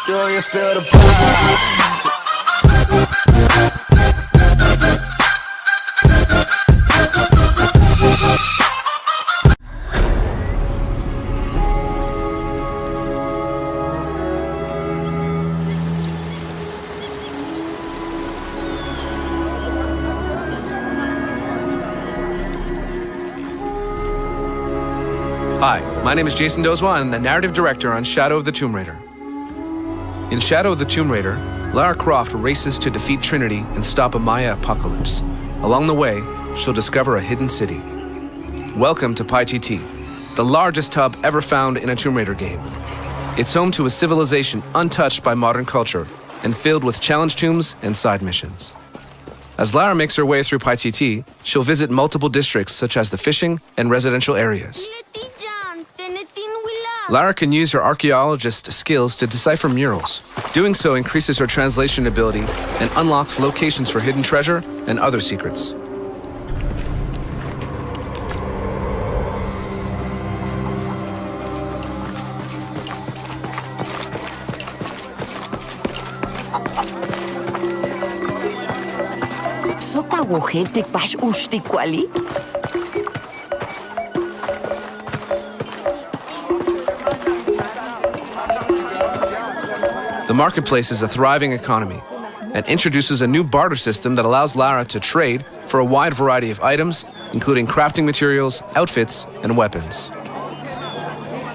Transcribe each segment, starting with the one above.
Do you feel the vibes? Hi, my name is Jason Dozwa, and I'm the narrative director on Shadow of the Tomb Raider. In Shadow of the Tomb Raider, Lara Croft races to defeat Trinity and stop a Maya apocalypse. Along the way, she'll discover a hidden city. Welcome to PyTT, the largest hub ever found in a Tomb Raider game. It's home to a civilization untouched by modern culture and filled with challenge tombs and side missions. As Lara makes her way through PyTT, she'll visit multiple districts such as the fishing and residential areas. Lara can use her archaeologist skills to decipher murals. Doing so increases her translation ability and unlocks locations for hidden treasure and other secrets. The marketplace is a thriving economy and introduces a new barter system that allows Lara to trade for a wide variety of items, including crafting materials, outfits, and weapons.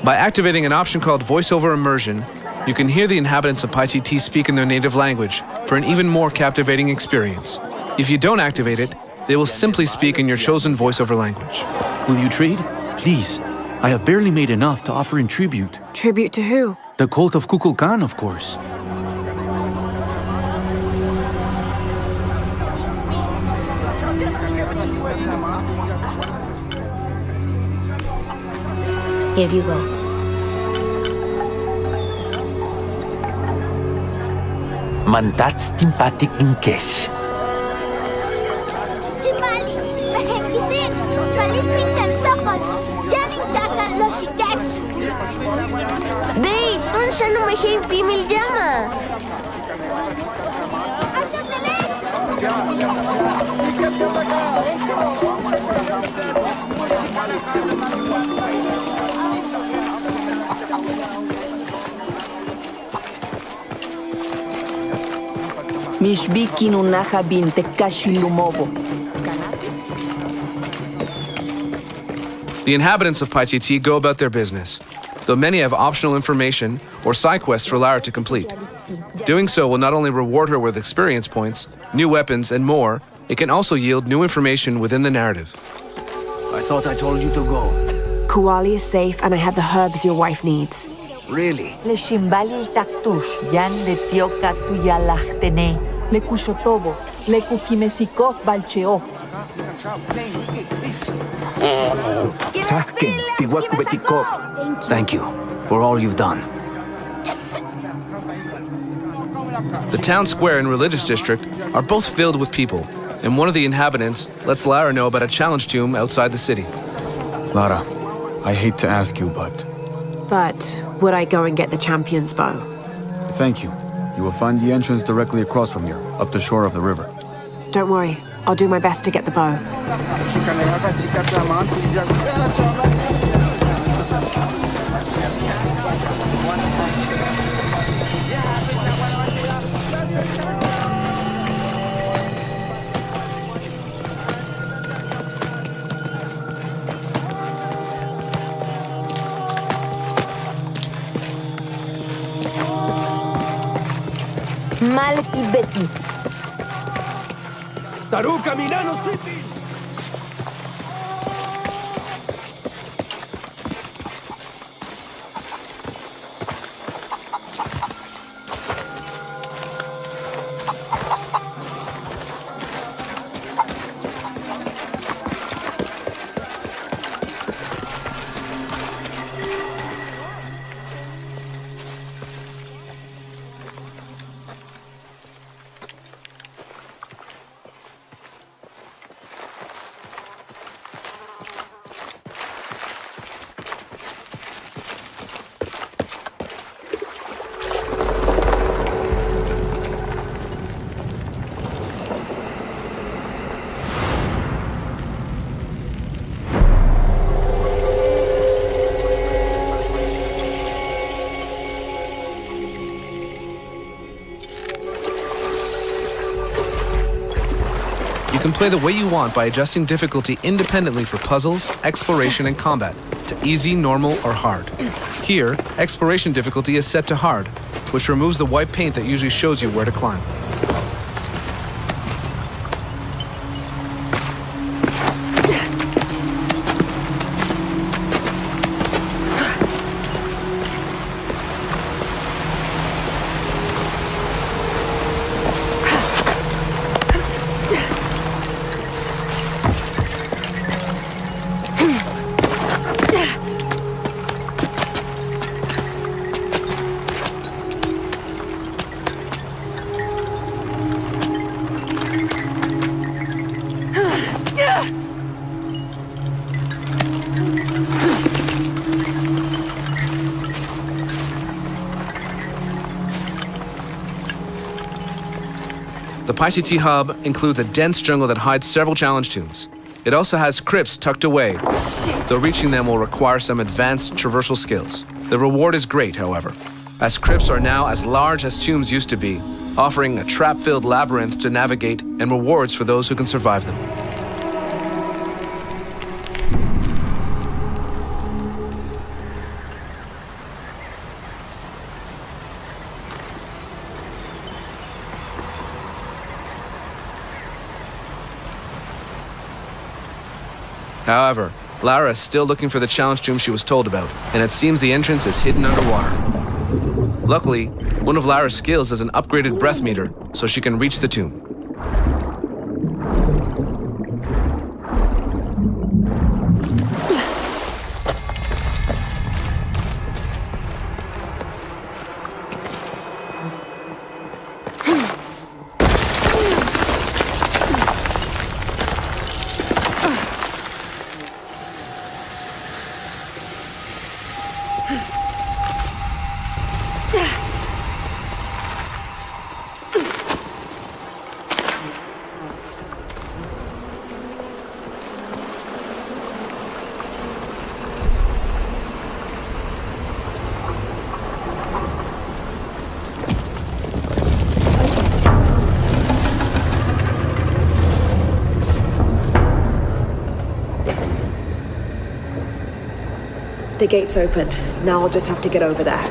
By activating an option called voiceover immersion, you can hear the inhabitants of PyTT speak in their native language for an even more captivating experience. If you don't activate it, they will simply speak in your chosen voiceover language. Will you trade? Please. I have barely made enough to offer in tribute. Tribute to who? The cult of Kukulkan, of course. Here you go. Mandat's Timpatic in cash. Chimali, Mahekisin, Kalitzing Tansokon, Jaring Dakar Loshikaki. Bey, ton siya no may pimil llama. Mishbiki nunaha binte kashilumobo. The inhabitants of PyTT go about their business, though many have optional information or side quests for Lara to complete. Doing so will not only reward her with experience points, new weapons, and more, it can also yield new information within the narrative. I thought I told you to go. Kuali is safe, and I have the herbs your wife needs. Really? Le shimbali taktush, yan le tioka tuyalachtene, le kushotobo, le kukimesiko balcheo. Sahken, tiwakubetiko. Thank you for all you've done. The town square and religious district are both filled with people, and one of the inhabitants lets Lara know about a challenge tomb outside the city. Lara, I hate to ask you, but would I go and get the champion's bow? thank you. You will find the entrance directly across from here, up the shore of the river. Don't worry, I'll do my best to get the bow. Malki Betty. Taruka Minano City! You can play the way you want by adjusting difficulty independently for puzzles, exploration, and combat to easy, normal, or hard. Here, exploration difficulty is set to hard, which removes the white paint that usually shows you where to climb. The PyTT hub includes a dense jungle that hides several challenge tombs. It also has crypts tucked away, though reaching them will require some advanced traversal skills. The reward is great, however, as crypts are now as large as tombs used to be, offering a trap-filled labyrinth to navigate and rewards for those who can survive them. However, Lara is still looking for the challenge tomb she was told about, and it seems the entrance is hidden underwater. Luckily, one of Lara's skills is an upgraded breath meter, so she can reach the tomb. The gate's open. Now I'll just have to get over there.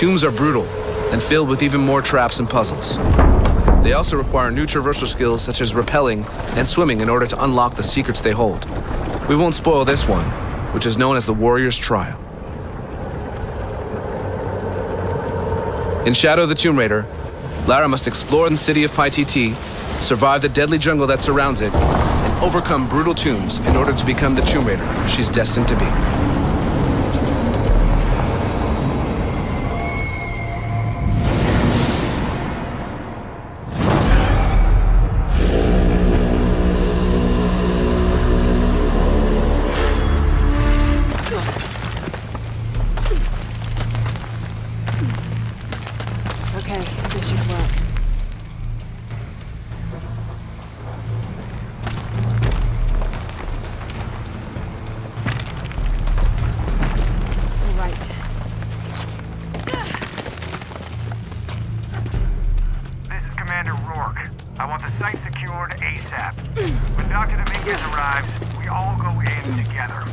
Tombs are brutal and filled with even more traps and puzzles. They also require new traversal skills such as rappelling and swimming in order to unlock the secrets they hold. We won't spoil this one, which is known as the Warrior's Trial. In Shadow of the Tomb Raider, Lara must explore the city of PyTT, survive the deadly jungle that surrounds it, and overcome brutal tombs in order to become the Tomb Raider she's destined to be. Okay, this should work. All right. This is Commander Rourke. I want the site secured ASAP. When Dr. Dominguez arrives, we all go in together.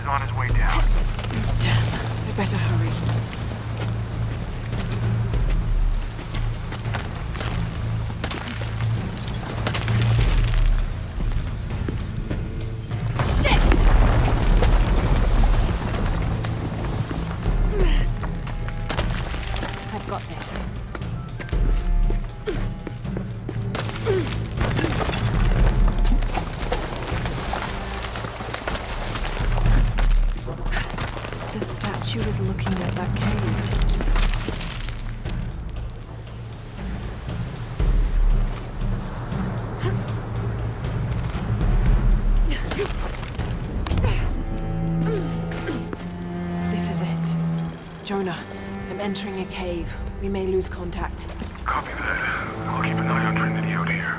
on his way down. Damn, I better hurry. I've got this. The statue is looking at that cave. This is it. Jonah, I'm entering a cave. We may lose contact. Copy that. I'll keep an eye on Trinity out here.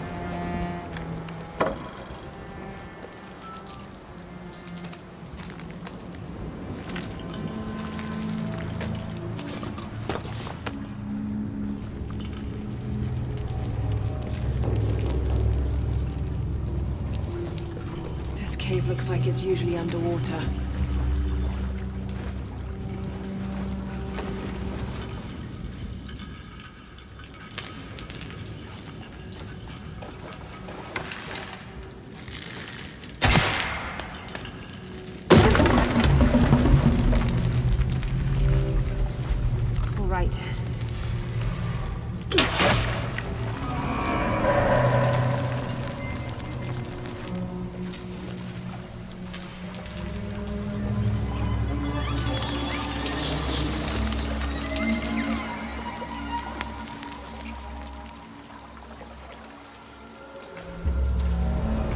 This cave looks like it's usually underwater. All right.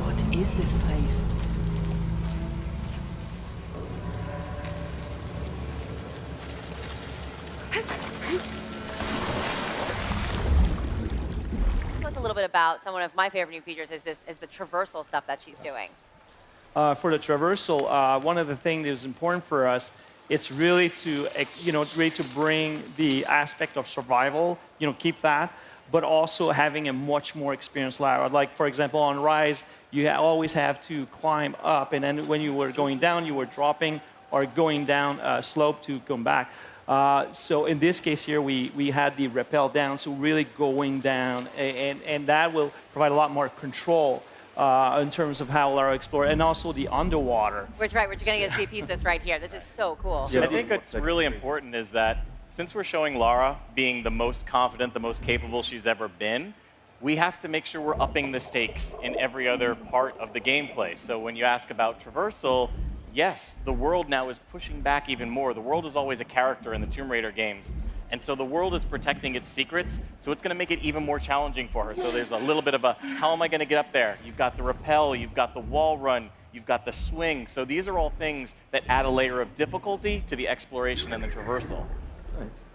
What is this place? Tell us a little bit about some of my favorite new features is the traversal stuff that she's doing. For the traversal, one of the things that is important for us, it's really to, really to bring the aspect of survival, keep that, but also having a much more experienced ladder. Like, for example, on Rise, you always have to climb up, and then when you were going down, you were dropping or going down a slope to come back. So in this case here, we had the rappel down, so really going down, and that will provide a lot more control in terms of how Lara explores, and also the underwater. Which, right, we're going to get to see a piece of this right here. This is so cool. I think what's really important is that since we're showing Lara being the most confident, the most capable she's ever been, we have to make sure we're upping the stakes in every other part of the gameplay. So when you ask about traversal, yes, the world now is pushing back even more. The world is always a character in the Tomb Raider games. And so the world is protecting its secrets, so it's going to make it even more challenging for her. So there's a little bit of a, how am I going to get up there? You've got the rappel, you've got the wall run, you've got the swing. So these are all things that add a layer of difficulty to the exploration and the traversal. Nice.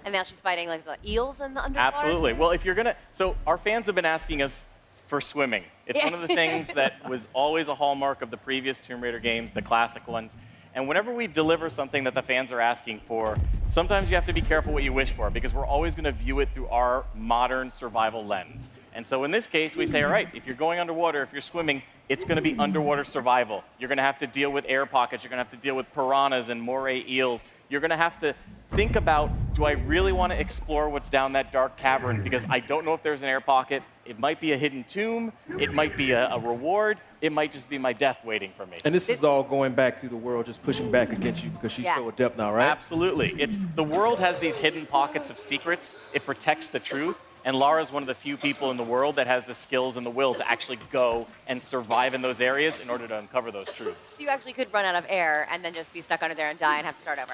And now she's fighting like eels in the underwater? Absolutely. Well, if you're going to, so our fans have been asking us for swimming. It's one of the things that was always a hallmark of the previous Tomb Raider games, the classic ones. And whenever we deliver something that the fans are asking for, sometimes you have to be careful what you wish for, because we're always going to view it through our modern survival lens. And so in this case, we say, all right, if you're going underwater, if you're swimming, it's going to be underwater survival. You're going to have to deal with air pockets. You're going to have to deal with piranhas and moray eels. You're going to have to think about, do I really want to explore what's down that dark cavern? Because I don't know if there's an air pocket. It might be a hidden tomb. It might be a reward. It might just be my death waiting for me. And this is all going back to the world just pushing back against you because she's so adept now, right? Absolutely. The world has these hidden pockets of secrets. It protects the truth. And Lara's one of the few people in the world that has the skills and the will to actually go and survive in those areas in order to uncover those truths. So you actually could run out of air and then just be stuck under there and die and have to start over.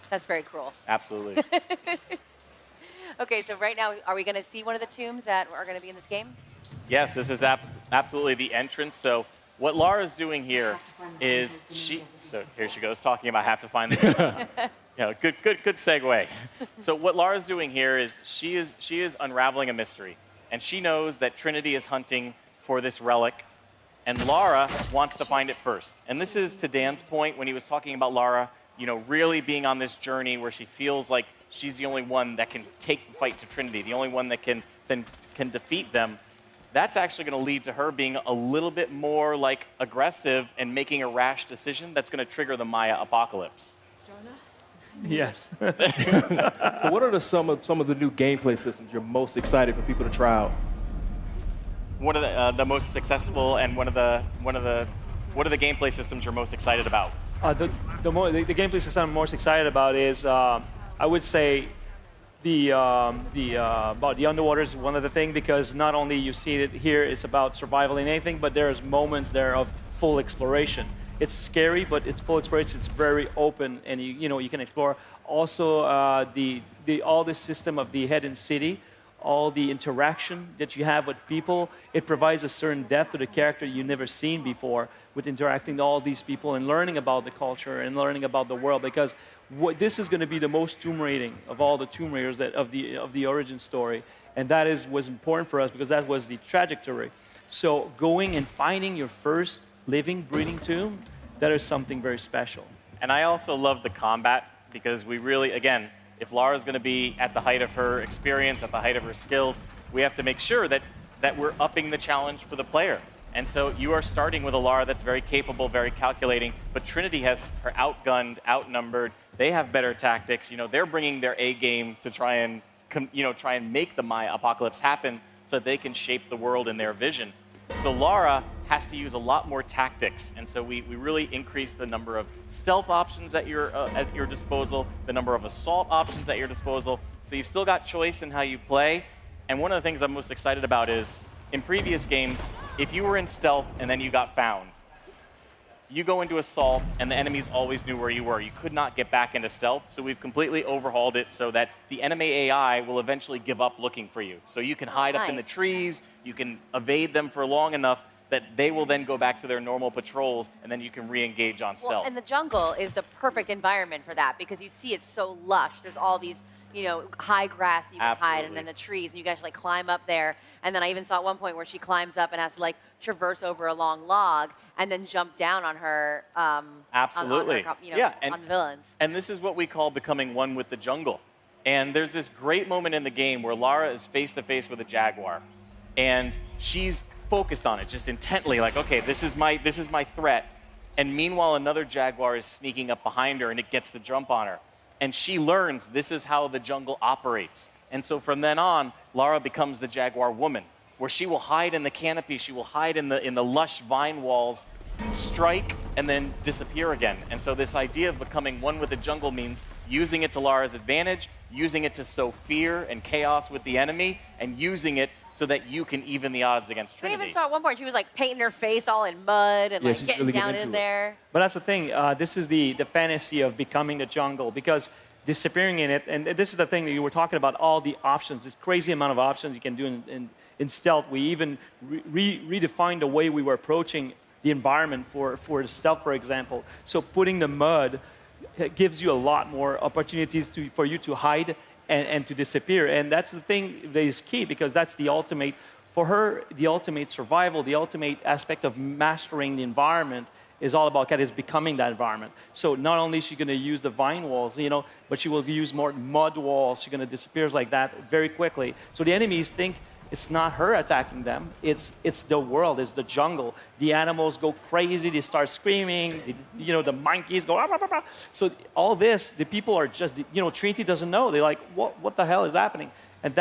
That's very cruel. Absolutely. Okay, so right now, are we going to see one of the tombs that are going to be in this game? Yes, this is absolutely the entrance. So what Lara's doing here is so here she goes talking about have to find the tomb. Good segue. So what Lara's doing here is she is unraveling a mystery, and she knows that Trinity is hunting for this relic, and Lara wants to find it first. And this is to Dan's point when he was talking about Lara, really being on this journey where she feels like she's the only one that can take the fight to Trinity, the only one that can defeat them. that's actually going to lead to her being a little bit more like aggressive and making a rash decision that's going to trigger the Maya apocalypse. Yes. So what are some of the new gameplay systems you're most excited for people to try out? What are the most successful, and what are the gameplay systems you're most excited about? The gameplay system I'm most excited about is, I would say, about the underwater is one of the things, because not only you see it here, it's about survival and anything, but there's moments there of full exploration. It's scary, but it's full exploration. It's very open, and you can explore. Also, all the system of the hidden city, all the interaction that you have with people, it provides a certain depth to the character you've never seen before with interacting with all these people and learning about the culture and learning about the world, because this is going to be the most Tomb Raiding of all the Tomb Raiders of the origin story, and that was important for us because that was the trajectory. So going and finding your first living, breathing tomb, that is something very special. And I also love the combat, because we really, again, if Lara's going to be at the height of her experience, at the height of her skills, we have to make sure that we're upping the challenge for the player. And so you are starting with a Lara that's very capable, very calculating, but Trinity has her outgunned, outnumbered. They have better tactics. They're bringing their A game to try and make the Maya apocalypse happen so they can shape the world in their vision. So Lara has to use a lot more tactics, and so we really increase the number of stealth options at your disposal, the number of assault options at your disposal. So you've still got choice in how you play. And one of the things I'm most excited about is, in previous games, if you were in stealth and then you got found, you go into assault and the enemies always knew where you were. You could not get back into stealth, so we've completely overhauled it so that the enemy AI will eventually give up looking for you. So you can hide up in the trees, you can evade them for long enough that they will then go back to their normal patrols, and then you can re-engage on stealth. Well, and the jungle is the perfect environment for that, because you see it's so lush. There's all these, high grass you can hide, and then the trees, and you guys climb up there. And then I even saw at one point where she climbs up and has to traverse over a long log and then jump down on her. Absolutely. On her, on the villains. And this is what we call becoming one with the jungle. And there's this great moment in the game where Lara is face to face with a jaguar, and she's focused on it, just intently, okay, this is my threat. And meanwhile, another jaguar is sneaking up behind her, and it gets the jump on her. And she learns this is how the jungle operates. And so from then on, Lara becomes the jaguar woman, where she will hide in the canopy, she will hide in the lush vine walls, strike, and then disappear again. And so this idea of becoming one with the jungle means using it to Lara's advantage, using it to sow fear and chaos with the enemy, and using it so that you can even the odds against Trinity. We even saw at one point she was painting her face all in mud and getting really down in there. But that's the thing. This is the fantasy of becoming the jungle, because disappearing in it, and this is the thing that you were talking about, all the options, this crazy amount of options you can do in stealth. We even redefined the way we were approaching the environment for the stealth, for example. So putting the mud gives you a lot more opportunities for you to hide and to disappear. And that's the thing that is key, because that's the ultimate, for her, the ultimate survival, the ultimate aspect of mastering the environment is all about is becoming that environment. So not only is she going to use the vine walls, but she will use more mud walls. She's going to disappear like that very quickly. So the enemies think it's not her attacking them. It's the world. It's the jungle. The animals go crazy. They start screaming. The monkeys go. Ah, ah, ah. So all this, the people are just. Trinity doesn't know. They're like, what the hell is happening? And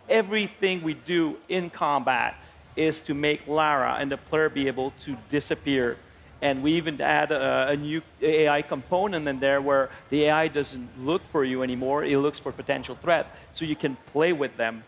everything we do in combat is to make Lara and the player be able to disappear. And we even add a new AI component in there where the AI doesn't look for you anymore. It looks for potential threat. So you can play with them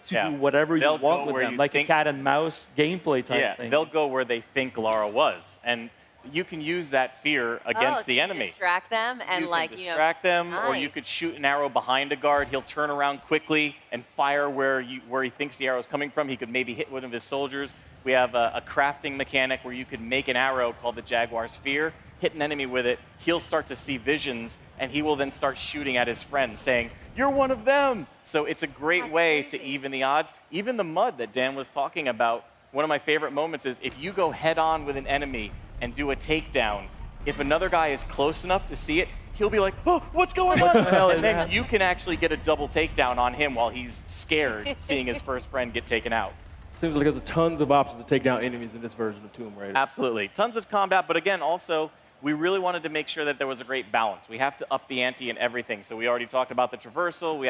to do whatever you want with them, like a cat and mouse gameplay type thing. They'll go where they think Lara was. And you can use that fear against the enemy. Distract them and you can distract them, nice. Or you could shoot an arrow behind a guard. He'll turn around quickly and fire where he thinks the arrow is coming from. He could maybe hit one of his soldiers. We have a crafting mechanic where you could make an arrow called the Jaguar's Fear, hit an enemy with it. He'll start to see visions, and he will then start shooting at his friends, saying, "You're one of them." So it's a great way to even the odds. Even the mud that Dan was talking about, one of my favorite moments is if you go head on with an enemy and do a takedown, if another guy is close enough to see it, he'll be like, "Oh, what's going on?" And then you can actually get a double takedown on him while he's scared, seeing his first friend get taken out. Seems like there's tons of options to take down enemies in this version of Tomb Raider. Absolutely. Tons of combat, but again, also, we really wanted to make sure that there was a great balance. We have to up the ante in everything. So we already talked about the traversal, we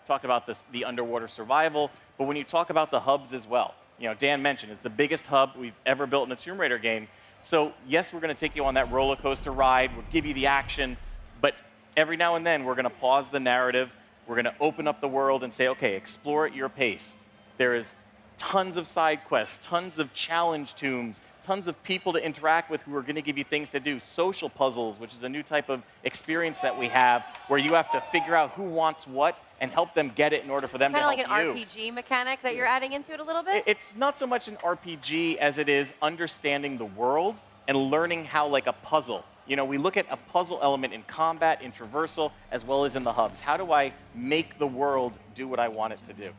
talked about the underwater survival, but when you talk about the hubs as well, you know, Dan mentioned it's the biggest hub we've ever built in a Tomb Raider game. So yes, we're going to take you on that roller coaster ride, we'll give you the action, but every now and then we're going to pause the narrative, we're going to open up the world and say, okay, explore at your pace. There is tons of side quests, tons of challenge tombs, tons of people to interact with who are going to give you things to do. Social puzzles, which is a new type of experience that we have, where you have to figure out who wants what and help them get it in order for them to help you. Kind of like an RPG mechanic that you're adding into it a little bit? It's not so much an RPG as it is understanding the world and learning how, like a puzzle. You know, we look at a puzzle element in combat, in traversal, as well as in the hubs. How do I make the world do what I want it to do?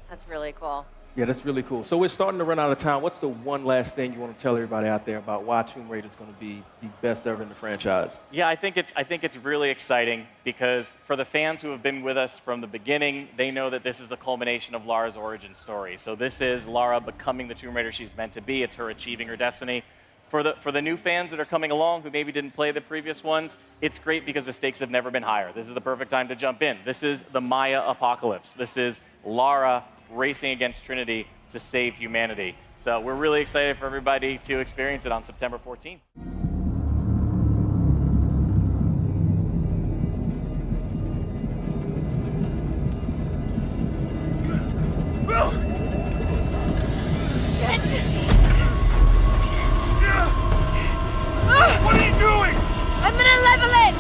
That's really cool. Yeah, that's really cool. So we're starting to run out of time. What's the one last thing you want to tell everybody out there about why Tomb Raider is going to be the best ever in the franchise? Yeah, I think it's really exciting because for the fans who have been with us from the beginning, they know that this is the culmination of Lara's origin story. So this is Lara becoming the Tomb Raider she's meant to be. It's her achieving her destiny. For the new fans that are coming along who maybe didn't play the previous ones, it's great because the stakes have never been higher. This is the perfect time to jump in. This is the Maya apocalypse. This is Lara racing against Trinity to save humanity. So we're really excited for everybody to experience it on September 14th. Shit! What are you doing? I'm gonna level it!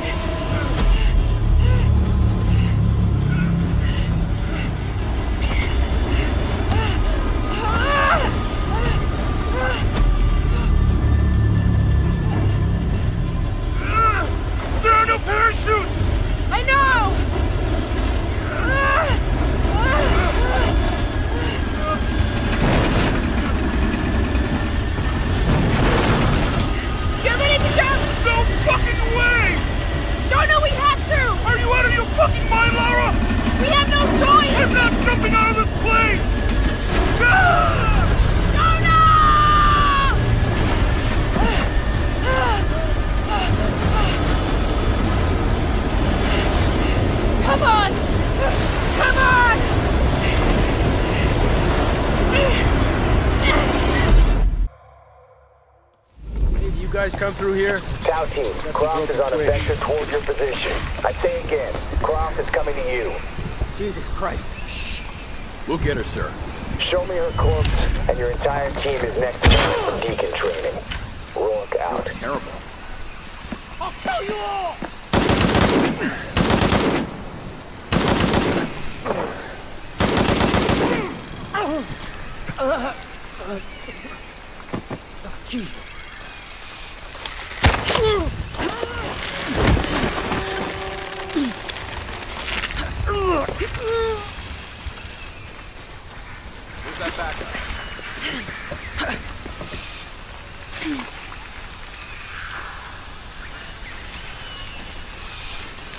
There are no parachutes! I know! Get ready to jump! No fucking way! Jonah, we have to! Are you out of your fucking mind, Lara? We have no choice! I'm not jumping out of this plane! Ah! Come on! Come on! Any of you guys come through here? Tau team, Croft is on a vector towards your position. I say again, Croft is coming to you. Jesus Christ. Shh. We'll get her, sir. Show me her corpse, and your entire team is next to her for deacon training. Rourke out. You're terrible. I'll kill you all! Jesus. Where's that backup?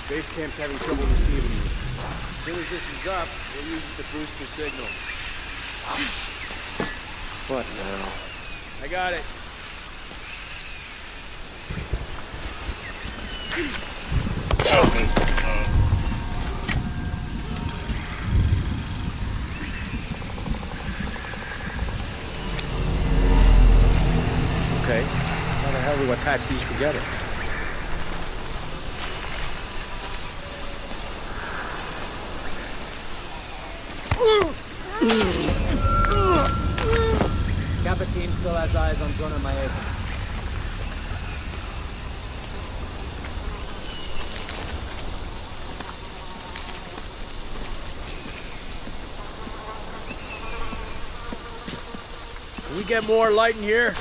Base camp's having trouble receiving you. As soon as this is up, we'll use it to boost your signal. What now? I got it. Okay. How the hell do I patch these together? Kappa team still has eyes on Jonah Maeva. Can we get more light in here?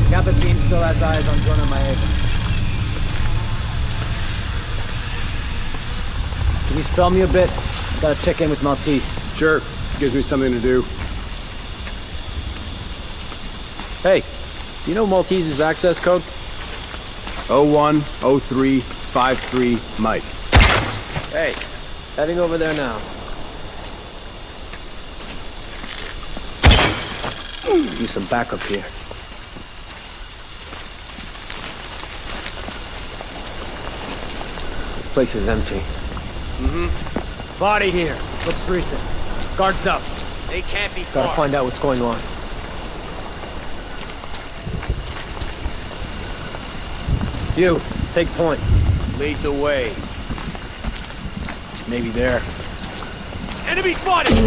Kappa team still has eyes on Jonah Maeva. Can you spell me a bit? Gotta check in with Maltese. Sure. Gives me something to do. Hey, do you know Maltese's access code? 010353 Mike. Hey, heading over there now. Use some backup here. This place is empty. Body here. Looks recent. Guards up. They can't be far. Gotta find out what's going on. You, take point. Lead the way. Maybe there. Enemy spotted!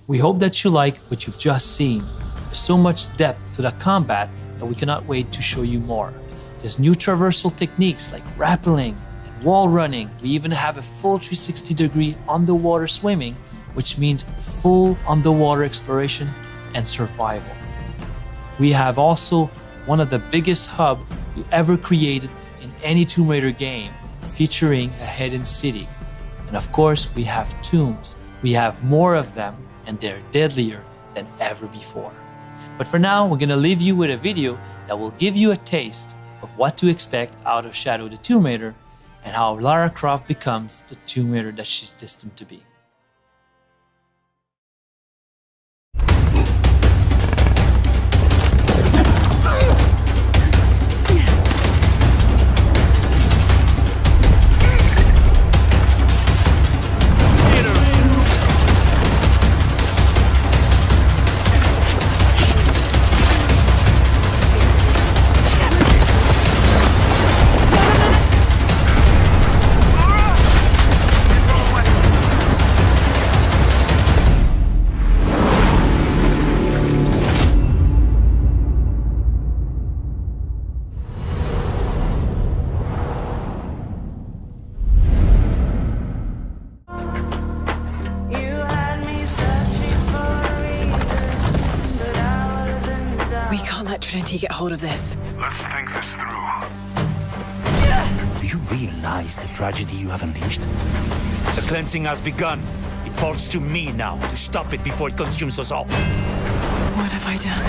We hope that you like what you've just seen. There's so much depth to the combat that we cannot wait to show you more. There's new traversal techniques like rappelling and wall running. We even have a full 360-degree underwater swimming, which means full underwater exploration and survival. We have also one of the biggest hubs we ever created in any Tomb Raider game, featuring a hidden city. And of course, we have tombs. We have more of them, and they're deadlier than ever before. But for now, we're gonna leave you with a video that will give you a taste of what to expect out of Shadow the Tomb Raider and how Lara Croft becomes the Tomb Raider that she's destined to be. We can't let Trinity get hold of this. Let's think this through. Do you realize the tragedy you have unleashed? The cleansing has begun. It falls to me now to stop it before it consumes us all. What have I done?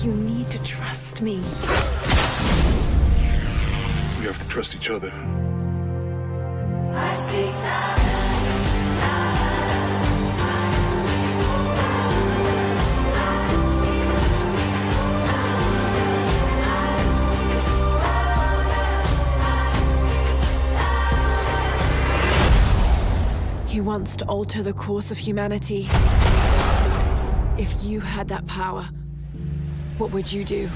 You need to trust me. We have to trust each other. He wants to alter the course of humanity. If you had that power, what would you do?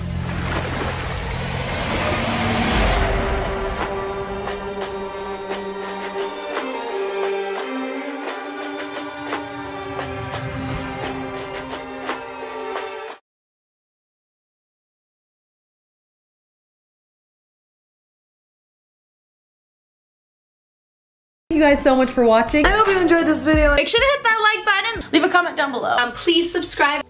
Thank you guys so much for watching. I hope you enjoyed this video. Make sure to hit that like button. Leave a comment down below. Please subscribe